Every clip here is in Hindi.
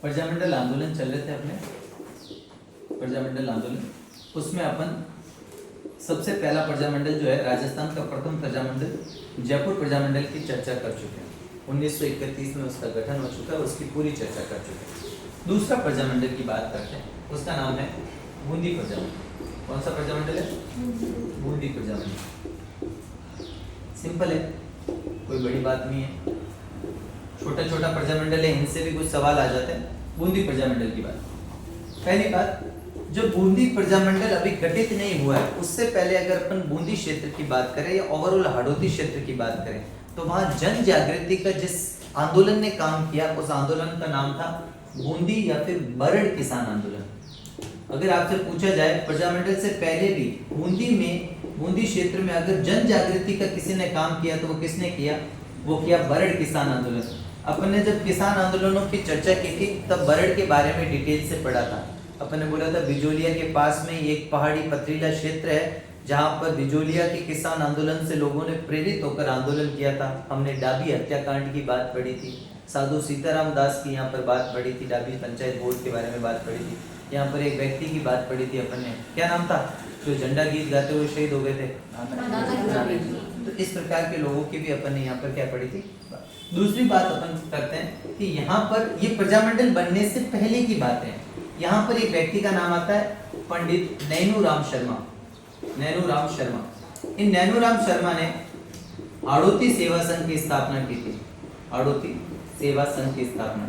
प्रजामंडल आंदोलन चल रहे थे अपने, प्रजामंडल आंदोलन, उसमें अपन सबसे पहला प्रजामंडल जो है राजस्थान का प्रथम प्रजामंडल जयपुर प्रजामंडल की चर्चा कर चुके हैं। 1931 में उसका गठन हो चुका है, उसकी पूरी चर्चा कर चुके हैं। दूसरा प्रजामंडल की बात करते हैं, उसका नाम है बूंदी प्रजामंडल। कौन सा प्रजामंडल है? बूंदी प्रजामंडल। सिंपल है, कोई बड़ी बात नहीं है, छोटा छोटा प्रजामंडल है, इनसे भी कुछ सवाल आ जाते हैं। बूंदी प्रजामंडल की बात, पहली बात, जो बूंदी प्रजामंडल अभी गठित नहीं हुआ है, उससे पहले अगर अपन बूंदी क्षेत्र की बात करें या ओवरऑल हाड़ौती क्षेत्र की बात करें, तो वहां जन जागृति का जिस आंदोलन ने काम किया, उस आंदोलन का नाम था बूंदी या फिर बरड़ किसान आंदोलन। अगर आपसे पूछा जाए प्रजामंडल से पहले भी बूंदी क्षेत्र में अगर जन जागृति का किसी ने काम किया तो वो किसने किया? वो किया बरड़ किसान आंदोलन। अपन ने जब किसान आंदोलनों की चर्चा की थी तब बरड़ के बारे में डिटेल से पढ़ा था। अपन ने बोला था बिजोलिया के पास में एक पहाड़ी पथरीला क्षेत्र है जहां पर बिजोलिया के किसान आंदोलन से लोगों ने प्रेरित होकर आंदोलन किया था। हमने डाबी हत्याकांड की बात पढ़ी थी, साधु सीताराम दास की यहाँ पर बात पढ़ी थी, डाबी पंचायत बोर्ड के बारे में बात पढ़ी थी। यहाँ पर एक व्यक्ति की बात पढ़ी थी अपन ने, क्या नाम था, जो झंडा गीत गाते हुए शहीद हो गए थे? तो इस प्रकार के लोगों की भी अपन ने यहाँ पर क्या पढ़ी थी। दूसरी बात अपन करते हैं कि यहाँ पर ये प्रजामंडल बनने से पहले की बात है। यहाँ पर एक व्यक्ति का नाम आता है पंडित नैनूराम शर्मा। नैनूराम शर्मा, इन नैनूराम शर्मा ने हाड़ौती सेवा संघ की स्थापना की थी। हाड़ौती सेवा संघ की स्थापना,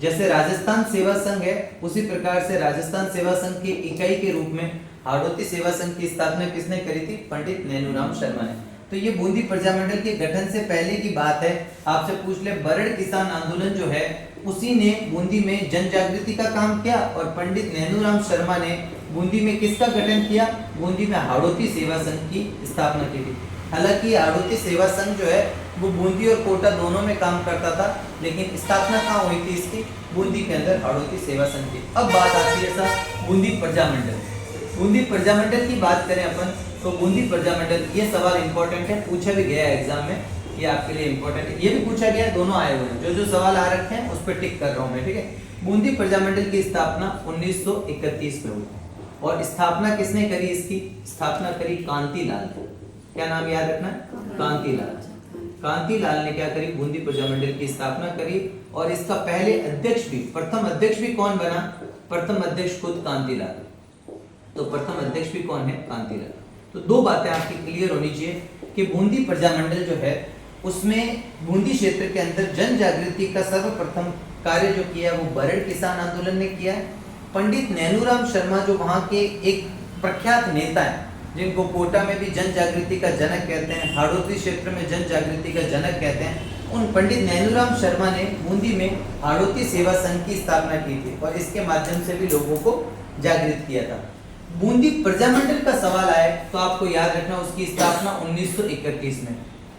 जैसे राजस्थान सेवा संघ है उसी प्रकार से राजस्थान सेवा संघ की इकाई के रूप में हाड़ौती सेवा संघ की स्थापना किसने करी थी? पंडित नैनूराम शर्मा ने। तो ये बूंदी प्रजामंडल के गठन से पहले की बात है। आपसे पूछ ले, बरड़ किसान आंदोलन जो है उसी ने बूंदी में जन जागृति का काम किया और पंडित नैनूराम शर्मा ने बूंदी में किसका गठन किया? बूंदी में हाड़ौती सेवा संघ की स्थापना की थी। हालांकि हाड़ौती सेवा संघ जो है वो बूंदी और कोटा दोनों में काम करता था, लेकिन स्थापना कहाँ हुई थी इसकी? बूंदी के अंदर हाड़ौती सेवा संघ की। अब बात आती है सर बूंदी प्रजामंडल। बूंदी प्रजामंडल की बात करें अपन तो बूंदी प्रजामंडल, ये सवाल इंपॉर्टेंट है, पूछा भी गया है एग्जाम में, ये आपके लिए इंपॉर्टेंट है, ये भी पूछा गया है, दोनों आए हुए हैं। जो जो सवाल आ रखे हैं उस पर टिक कर रहा हूं मैं, ठीक है। बूंदी प्रजामंडल की स्थापना 1931 में हुई और स्थापना किसने करी? इसकी स्थापना करी कांतिलाल ने। क्या नाम याद रखना है? कांतिलाल। कांतिलाल ने क्या करी? बूंदी प्रजामंडल की स्थापना करी और इसका पहले अध्यक्ष भी, प्रथम अध्यक्ष भी कौन बना? प्रथम अध्यक्ष खुद कांतिलाल। तो प्रथम अध्यक्ष भी कौन है? कांतिलाल। तो दो बातें आपकी क्लियर होनी चाहिए कि बूंदी प्रजामंडल जो है उसमें बूंदी क्षेत्र के अंदर जन जागृति का सर्वप्रथम कार्य जो किया है वो बरड़ किसान आंदोलन ने किया है। पंडित नैनूराम शर्मा जो वहाँ के एक प्रख्यात नेता है, जिनको कोटा में भी जन जागृति का जनक कहते हैं, हाड़ौती क्षेत्र में जन जागृति का जनक कहते हैं, उन पंडित नैनूराम शर्मा ने बूंदी में हाड़ौती सेवा संघ की स्थापना की थी और इसके माध्यम से भी लोगों को जागृत किया था। बूंदी प्रजामंडल का सवाल आए तो आपको याद रखना उसकी स्थापना 1931 में।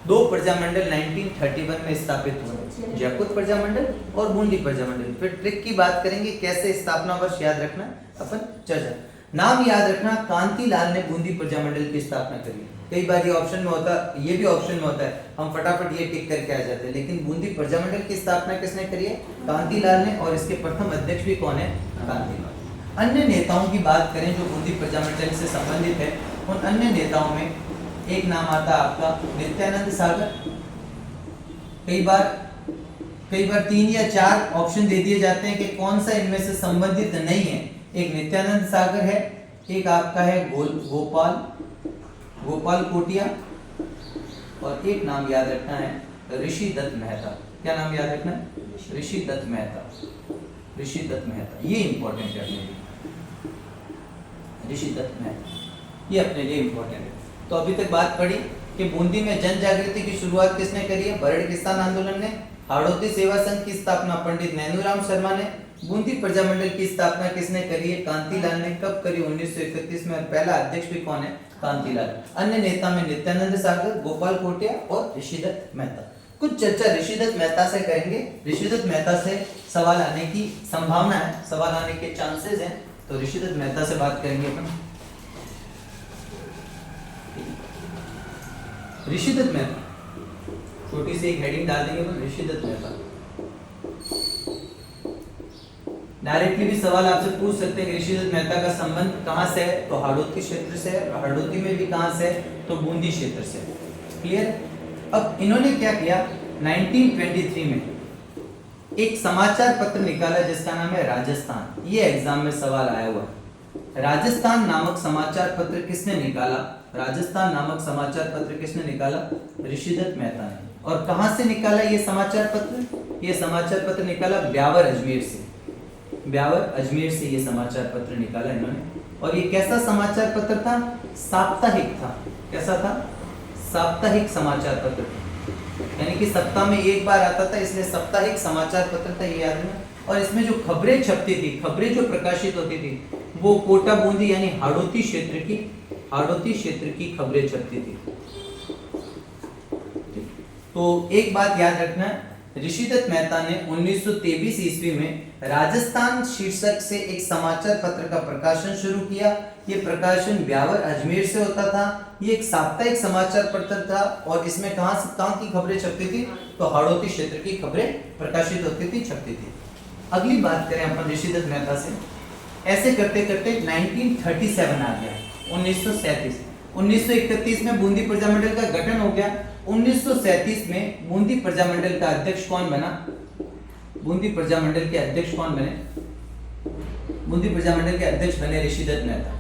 दो प्रजामंडल 1931 में स्थापित हुए, जयपुर प्रजामंडल और बूंदी प्रजामंडल। फिर ट्रिक की बात करेंगे कैसे स्थापना वर्ष याद रखना अपन चर्चा। नाम याद रखना, कांतिलाल ने बूंदी प्रजामंडल की स्थापना करी। कई बार ये ऑप्शन में होता, ये भी ऑप्शन में होता है, हम फटाफट ये टिक करके आ जाते हैं, लेकिन बूंदी प्रजामंडल की स्थापना किसने करी है? कांतिलाल ने, और इसके प्रथम अध्यक्ष भी कौन है? कांतिलाल। अन्य नेताओं की बात करें जो बूंदी प्रजामंडल से संबंधित है, उन अन्य नेताओं में एक नाम आता है आपका नित्यानंद सागर। कई बार 3 या 4 ऑप्शन दे दिए जाते हैं कि कौन सा इनमें से संबंधित नहीं है। एक नित्यानंद सागर है, एक आपका है गोपाल कोटिया, और एक नाम याद रखना है ऋषि दत्त मेहता। क्या नाम याद रखना है? ऋषि दत्त मेहता। ऋषि दत्त मेहता ये इंपॉर्टेंट है अपने लिए। ऋषि दत्त मेहता ये अपने लिए इंपॉर्टेंट है। तो अभी तक बात पड़ी कि बूंदी में जन जागृति की शुरुआत किसने करी है? बरड़ किसान आंदोलन ने। हाड़ौती सेवा संघ की स्थापना पंडित नैनूराम शर्मा ने। बूंदी प्रजामंडल की स्थापना किसने करी है? कांतिलाल ने। कब करी? 1931 में। और पहला अध्यक्ष भी कौन है? कांतिलाल। अन्य नेता में नित्यानंद सागर, गोपाल कोटिया और ऋषि दत्त मेहता। कुछ चर्चा ऋषि दत्त मेहता से करेंगे। ऋषि दत्त मेहता से सवाल आने की संभावना है, सवाल आने के चांसेस हैं, तो ऋषि दत्त मेहता से बात करेंगे अपन। ऋषि दत्त मेहता, छोटी सी एक हेडिंग डाल देंगे अपन, ऋषि दत्त मेहता। डायरेक्टली भी सवाल आपसे पूछ सकते हैं कि ऋषिदत्त मेहता का संबंध कहाँ से है, तो हाड़ौती क्षेत्र से है। हाड़ौती में भी कहाँ से है, तो बूंदी क्षेत्र से। क्लियर। अब इन्होंने क्या किया, 1923 में एक समाचार पत्र निकाला जिसका नाम है राजस्थान। ये एग्जाम में सवाल आया हुआ है। राजस्थान नामक समाचार पत्र किसने निकाला, राजस्थान नामक समाचार पत्र किसने निकाला, ऋषिदत्त मेहता ने। और कहां से निकाला ये समाचार पत्र, ये समाचार पत्र निकाला ब्यावर अजमेर से। ब्यावर अजमेर से ये समाचार पत्र निकाला इन्होंने। और ये कैसा समाचार पत्र था, साप्ताहिक था। कैसा था, साप्ताहिक समाचार पत्र था, यानी कि सप्ताह में एक बार आता था, इसलिए साप्ताहिक समाचार पत्र था, ये याद रखना। और इसमें जो खबरें छपती थी, खबरें जो प्रकाशित होती थी, वो कोटा बूंदी यानी हाड़ौती क्षेत्र की खबरें छपती थी। तो एक बात याद रखना, ऋषिदत्त मेहता ने 1923 ईस्वी में राजस्थान शीर्षक से एक समाचार पत्र का प्रकाशन शुरू किया। ये प्रकाशन ब्यावर अजमेर से होता था। ये एक साप्ताहिक समाचार पत्र था और इसमें कहाँ की खबरें छपती थी, तो हाड़ौती क्षेत्र की खबरें प्रकाशित होती थी, छपती थी। अगली बात करें अपन ऋषिदत्त मेहता से। ऐसे करते करते 1937 आ गया, 1937। 1931 में बूंदी प्रजामंडल का गठन हो गया। 1937 में बूंदी प्रजामंडल का अध्यक्ष कौन बना, बूंदी प्रजामंडल के अध्यक्ष कौन बने, बूंदी प्रजामंडल के अध्यक्ष बने ऋषिदत्त मेहता।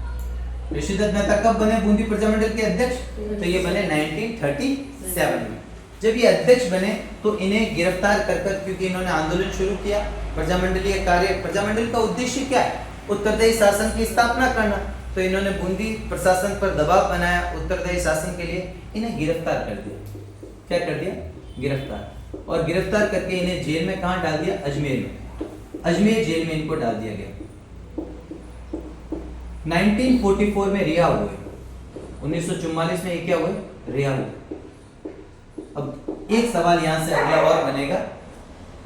ऋषिदत्त मेहता कब बने बूंदी प्रजामंडल के अध्यक्ष, तो ये बने 1937 में। जब ये अध्यक्ष बने तो इन्हें गिरफ्तार कर, क्योंकि इन्होंने आंदोलन शुरू किया। प्रजामंडलीय कार्य, प्रजामंडल का उद्देश्य क्या है, उत्तरदायी शासन की स्थापना करना। तो इन्होंने बूंदी प्रशासन पर दबाव बनाया उत्तरदायी शासन के लिए, इन्हें गिरफ्तार कर दिया। क्या कर दिया, गिरफ्तार। और गिरफ्तार करके इन्हें जेल में कहां डाल दिया, अजमेर में। अजमेर जेल में इनको डाल दिया गया। 1944 में रिहा हुए। 1944 में ये क्या हुए, रिहा हुए। अब एक सवाल यहां से अगला और बनेगा,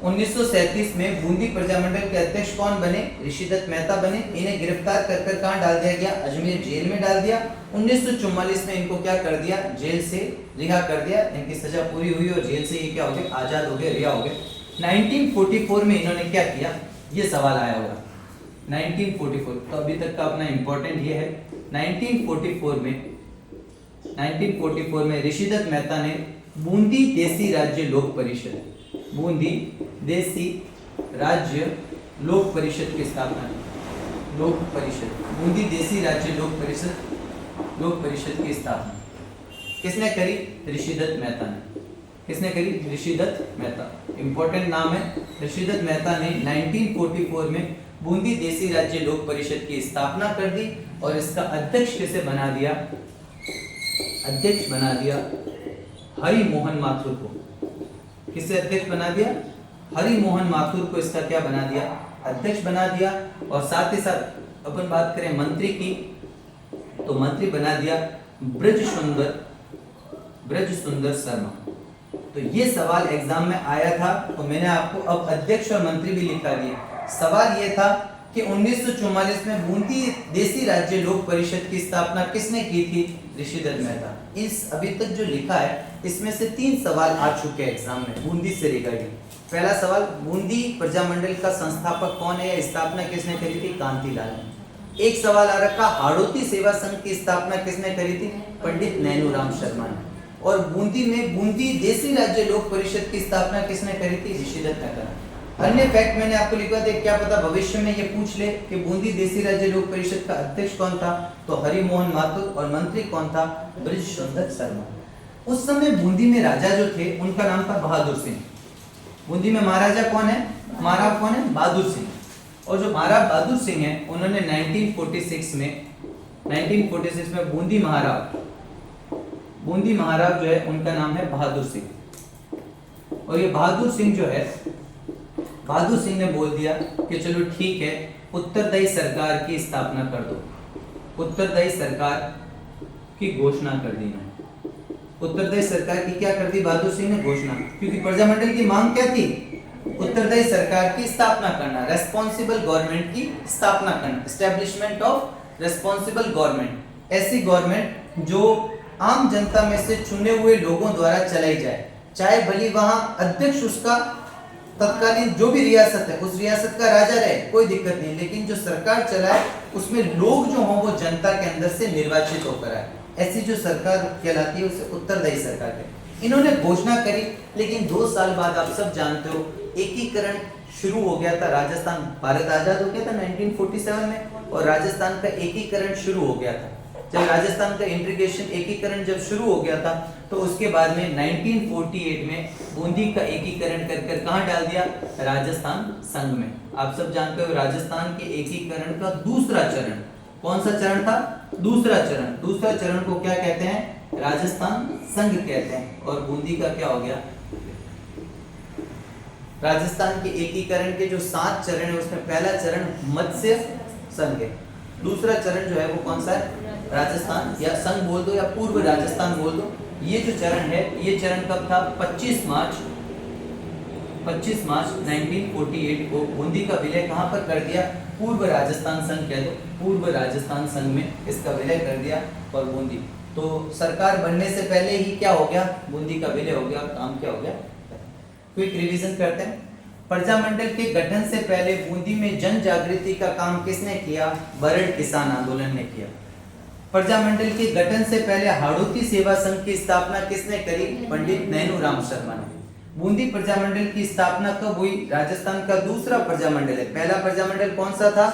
1937 में बूंदी प्रजामंडल के अध्यक्ष कौन बने, ऋषिदत्त मेहता बने। इन्हें गिरफ्तार कर कहां डाल दिया गया, अजमेर जेल में डाल दिया। 1944 में इनको क्या कर दिया, जेल से रिहा कर दिया। इनकी सजा पूरी हुई और जेल से ये क्या हो गए, आजाद हो गए, रिहा हो गए। 1944 में इन्होंने क्या किया, ये सवाल आया होगा। 1944 तो अभी तक का अपना इंपॉर्टेंट ये है। 1944 में ऋषिदत्त मेहता ने बूंदी देसी राज्य लोक परिषद, बूंदी देसी राज्य लोक परिषद की स्थापना की। लोक परिषद, बूंदी देसी राज्य लोक परिषद की स्थापना किसने करी, ऋषिदत्त मेहता ने। किसने करी, ऋषिदत्त मेहता। इंपॉर्टेंट नाम है। ऋषिदत्त मेहता ने 1944 में बूंदी देसी राज्य लोक परिषद की स्थापना कर दी और इसका अध्यक्ष किसे बना दिया, अध्यक्ष बना दिया हरि मोहन माथुर को। किसे अध्यक्ष बना दिया, हरि मोहन माथुर को इसका क्या बना दिया, अध्यक्ष बना दिया। और साथ ही साथ अपन बात करें मंत्री की, तो मंत्री बना दिया ब्रज सुंदर शर्मा। तो ये सवाल एग्जाम में आया था, तो मैंने आपको अब अध्यक्ष और मंत्री भी लिखा दिया। सवाल ये था कि 1944 में बूंदी देसी राज्य लोक परिषद की स्थापना किसने की थी, ऋषिदत्त मेहता। इस अभी तक जो लिखा है इसमें से 3 सवाल आ चुके हैं एग्जाम में बूंदी से रिगार्डिंग। पहला सवाल, बूंदी प्रजामंडल का संस्थापक कौन है या स्थापना किसने करी थी, कांतिलाल ने। एक सवाल आ रखा, हाड़ौती सेवा संघ की स्थापना किसने करी थी, पंडित नैनूराम शर्मा ने। और बूंदी में बूंदी देसी राज्य लोक परिषद की स्थापना किसने करी थी, ऋषिदत्त मेहता। अन्य फैक्ट मैंने आपको लिखवा दिया, क्या पता भविष्य में ये पूछ ले कि बूंदी देसी राज्य लोक परिषद का अध्यक्ष कौन था, तो हरि मोहन माथुर। और मंत्री कौन था, ब्रज सुंदर शर्मा। उस समय बूंदी में राजा जो थे उनका नाम था बहादुर सिंह। बूंदी में महाराजा कौन है, महाराज कौन है, बहादुर सिंह। और जो महाराज बहादुर सिंह है उन्होंने 1946 में बूंदी महाराज जो है उनका नाम है बहादुर सिंह। और ये बहादुर सिंह जो है, बहादुर सिंह ने बोल दिया कि चलो ठीक है, उत्तरदायी सरकार की स्थापना कर दो। उत्तरदायी सरकार की घोषणा कर दी ना। उत्तरदायी सरकार की क्या कर दी बहादुर सिंह ने, घोषणा। क्योंकि प्रजामंडल की मांग क्या थी, उत्तरदायी सरकार की स्थापना करना, रेस्पॉन्सिबल गवर्नमेंट की स्थापना करना, एस्टेब्लिशमेंट ऑफ रेस्पॉन्सिबल गवर्नमेंट। ऐसी गवर्नमेंट जो आम जनता में से चुने हुए लोगों द्वारा चलाई जाए, चाहे भली वहां अध्यक्ष उसका तत्कालीन जो भी रियासत है उस रियासत का राजा रहे, कोई दिक्कत नहीं, लेकिन जो सरकार चलाए उसमें लोग जो हों वो जनता के अंदर से निर्वाचित होकर आए, ऐसी जो सरकार कहलाती है उसे उत्तरदायी सरकार कहते हैं। इन्होंने घोषणा करी, लेकिन 2 साल बाद आप सब जानते हो एकीकरण शुरू हो गया था। राजस्थान, भारत आजाद हो गया था 1947 में और राजस्थान का एकीकरण शुरू हो गया था। जब राजस्थान का इंटीग्रेशन एकीकरण जब शुरू हो गया था तो उसके बाद में 1948 में बूंदी का एकीकरण कर कर कहाँ डाल दिया, राजस्थान संघ में। आप सब जानते हो राजस्थान के एकीकरण का दूसरा चरण, कौन सा चरण था, दूसरा चरण। दूसरा चरण को क्या कहते हैं, राजस्थान संघ कहते हैं। और बूंदी का क्या हो गया, राजस्थान के एकीकरण के जो 7 चरण है उसमें पहला चरण मत्स्य संघ है, दूसरा चरण जो है वो कौन सा है, राजस्थान या संघ बोल दो या पूर्व राजस्थान बोल दो। ये जो चरण है ये चरण कब था, 25 मार्च 1948 को बूंदी का विलय कहां पर कर दिया, पूर्व राजस्थान संघ कह दो, पूर्व राजस्थान संघ में इसका विलय कर दिया। और बूंदी तो सरकार बनने से पहले ही क्या हो गया, बूंदी का विलय हो गया, काम क्या हो गया। क्विक रिवीजन करते हैं। प्रजामंडल के गठन से पहले बूंदी में जन जागृति का काम किसने किया, बरड़ किसान आंदोलन ने किया। प्रजामंडल के गठन से पहले हाड़ौती सेवा संघ की स्थापना किसने करी, पंडित नैनूराम शर्मा ने। बूंदी प्रजामंडल की स्थापना कब हुई, राजस्थान का दूसरा प्रजामंडल है, पहला प्रजामंडल कौन सा था,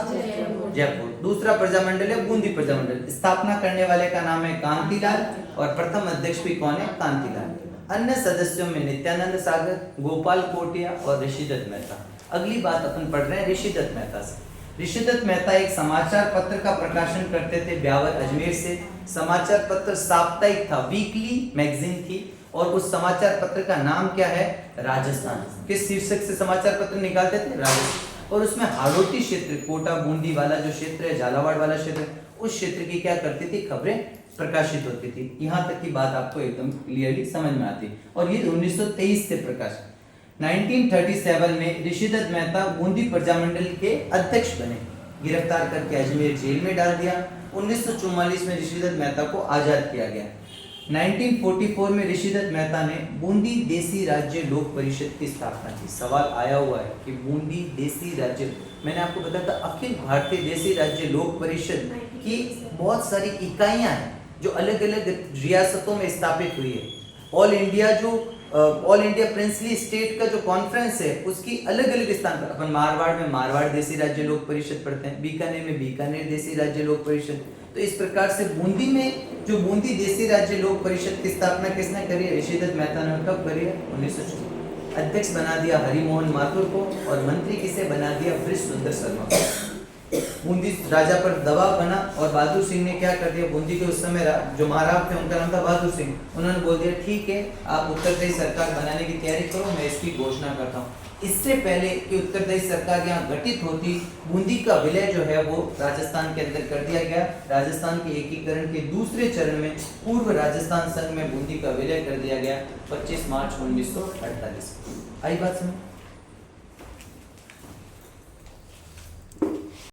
जयपुर, दूसरा प्रजामंडल है बूंदी प्रजामंडल। स्थापना करने वाले का नाम है कांतिलाल और प्रथम अध्यक्ष भी कौन है, कांतिलाल। अन्य सदस्यों में नित्यानंद सागर, गोपाल कोटिया और ऋषिदत्त मेहता। अगली बात अपन पढ़ रहे हैं ऋषिदत्त मेहता से। ऋषिदत्त मेहता एक समाचार पत्र का प्रकाशन करते थे ब्यावर अजमेर से। समाचार पत्र साप्ताहिक था, वीकली मैगजीन थी और उस समाचार पत्र का नाम क्या है, राजस्थान। किस शीर्षक से समाचार पत्र निकालते थे, राजस्थान। और उसमें हाड़ौती क्षेत्र, कोटा बूंदी वाला जो क्षेत्र है, झालावाड़ वाला क्षेत्र, उस क्षेत्र की क्या करती थी, खबरें प्रकाशित होती थी। यहाँ तक की बात आपको एकदम क्लियरली समझ में आती। और ये 1923 से प्रकाशित। 1937 में ऋषिदत्त मेहता बूंदी प्रजामंडल के अध्यक्ष बने, गिरफ्तार करके अजमेर जेल में डाल दिया। 1944 में ऋषिदत्त मेहता को आजाद किया गया। 1944 में ऋषिदत्त मेहता ने बूंदी देसी राज्य लोक परिषद की स्थापना की। सवाल आया हुआ है कि बूंदी देसी राज्य, मैंने आपको बताया था अखिल भारतीय देसी राज्य लोक परिषद की बहुत सारी इकाइयां हैं जो अलग अलग रियासतों में स्थापित हुई है। ऑल इंडिया प्रिंसली स्टेट का जो कॉन्फ्रेंस है उसकी अलग अलग स्थान पर, अपन मारवाड़ में मारवाड़ देसी राज्य लोक परिषद पढ़ते हैं, बीकानेर में बीकानेर देसी राज्य लोक परिषद। तो इस प्रकार से बूंदी में जो बूंदी देसी राज्य लोक परिषद की स्थापना किसने करी है, ऋषिदत्त मेहता ने। कब करी है, 1904। अध्यक्ष बना दिया हरिमोहन माथुर को और मंत्री किसे बना दिया, ब्रिज सुंदर शर्मा को। बूंदी राजा पर दबाव बना और बहादुर सिंह ने क्या कर दिया, बूंदी के उस समय जो महाराज थे उनका नाम था बहादुर सिंह, उन्होंने बोल दिया ठीक है आप उत्तरदायी सरकार बनाने की तैयारी करो, मैं इसकी घोषणा करता हूँ। इससे पहले कि उत्तरदायी सरकार यहाँ गठित होती, बूंदी का विलय जो है वो राजस्थान के अंदर कर दिया गया। राजस्थान के एकीकरण के दूसरे चरण में पूर्व राजस्थान संघ में बूंदी का विलय कर दिया गया 25 मार्च 1948। आई बात समझ।